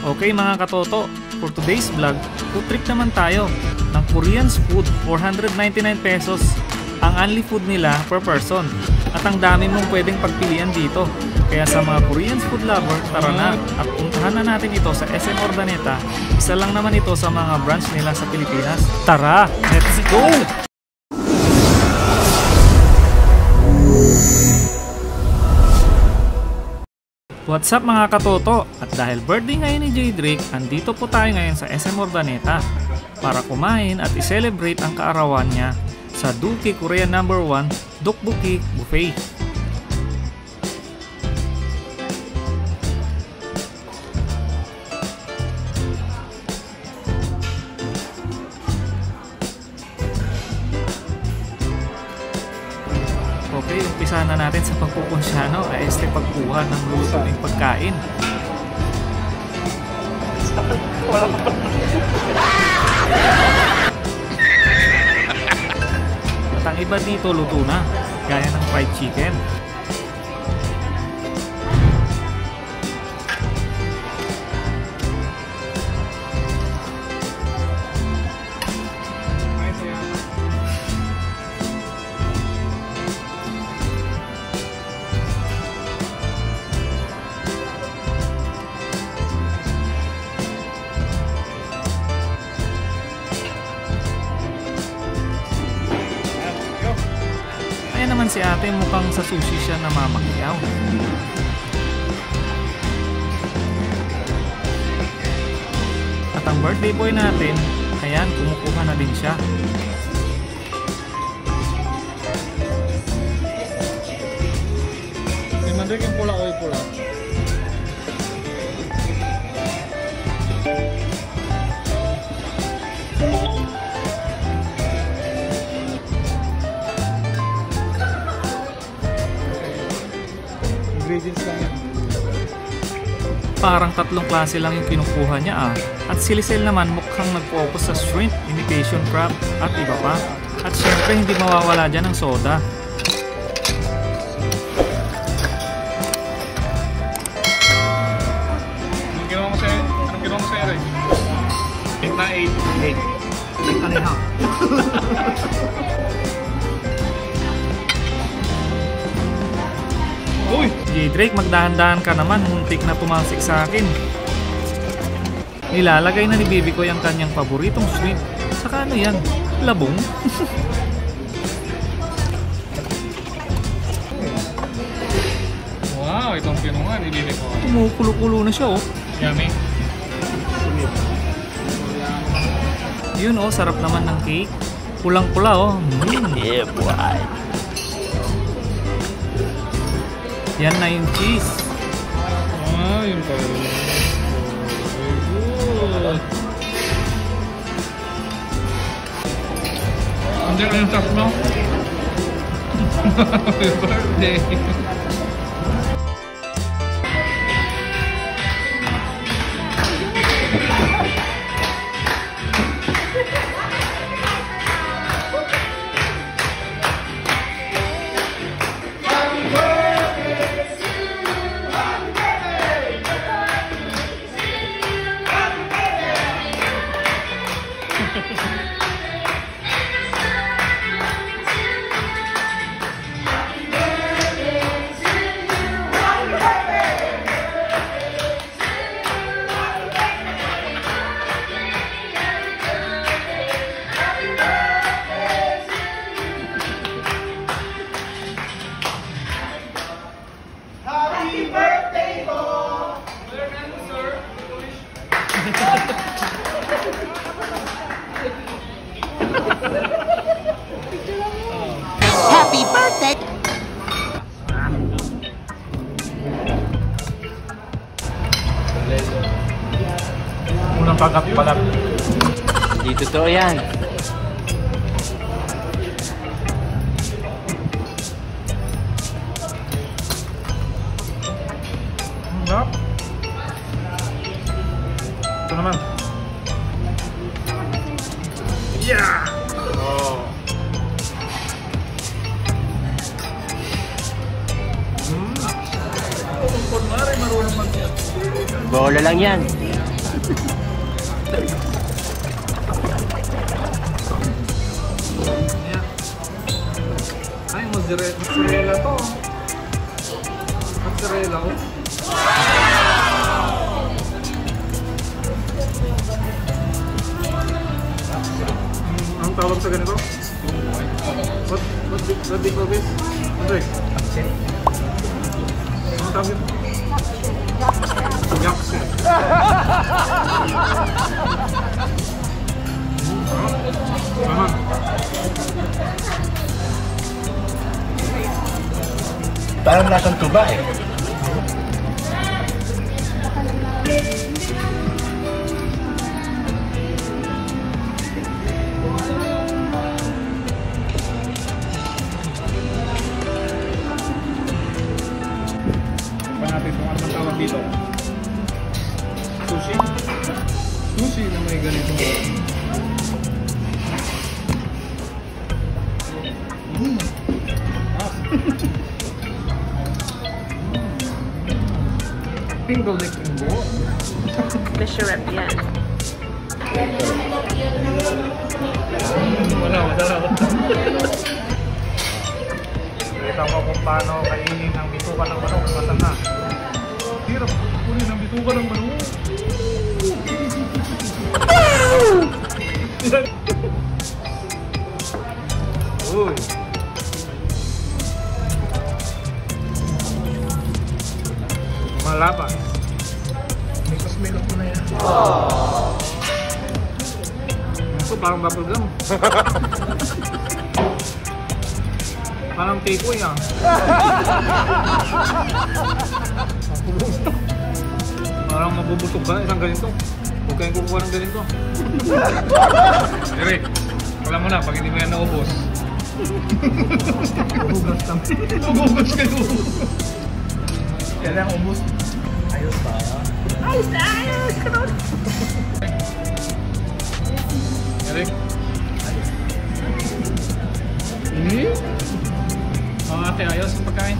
Okay mga katoto, for today's vlog, food trip naman tayo ng Korean's Food, 499 pesos ang only food nila per person. At ang dami mong pwedeng pagpilian dito. Kaya sa mga Korean's food lover, tara na at puntahan na natin ito sa SM Urdaneta. Isa lang naman ito sa mga branch nila sa Pilipinas. Tara, let's go! What's up mga katoto? At dahil birthday ngayon ni J Drake, andito po tayo ngayon sa SM Urdaneta para kumain at i-celebrate ang kaarawan niya sa Dukki Korean No. 1 Dokbukki Buffet. Okay, umpisa na natin sa pagpupunsyano ay pagkuha ng lulutuing pagkain. At ang iba dito luto na, gaya ng fried chicken. Ayan naman si ate, mukhang sa sushi siya namamakyaw. At ang birthday boy natin, ayan, kumukuha na din siya. Mandag yung pula o yung pula? Ingredients lang yan. Parang tatlong klase lang yung kinukuha niya At si Lisel naman mukhang nag-focus sa shrimp, imitation crab at iba pa. At syempre hindi mawawala dyan ang soda. Anong ginawa mo sa ere? 8 na 8. 8 and a half. Uy! J Drake, magdahan-dahan ka naman, muntik na tumalsik sa akin. Nilalagay na ni Bibi ko yung kanyang paboritong shrimp. Saka ano yan? Labong? Wow, itong pinungan, ibili ko. Kumukulo-kulo na siya Yummy. Yun sarap naman ng cake. Pulang-pula Yeah boy. Yan na yung cheese. Yun pala. Very good. Hindi ka yung top mo? Happy birthday. Happy birthday! Unang pagat-pagat. Hindi totoo yan. Ito naman. Yeah! Bola lang yan. Ayan. Ay, mozzarella to. Mozzarella oh. Anong tawag sa ganito? What do you call this? Andre? Anong tawag ito? Yakse. Aman. Parang lasang tuba eh. Pa natin kung ano tawag dito. Sushi. Sushi na may ganito. Single neck yung buo. Masarap yan. Wala. Kita mo kung paano kainin ang bituka ng manok. Matan na. Hirap kunin ang bituka ng manok. Uy. Malaba. May kasmelok mo na yan. Ito parang bubble gum. Parang takeaway ah. Parang mabubusog ka isang ganito. Huwag kayong kukuha ng ganito. Eric, alam mo na, pag hindi mo yan naubos. Hugas kami. Magugas kayo. Yan lang ubos. Ayos pa. Ayos na! Ayos! Kanon! Eric? Mga ate, ayos ang pagkain.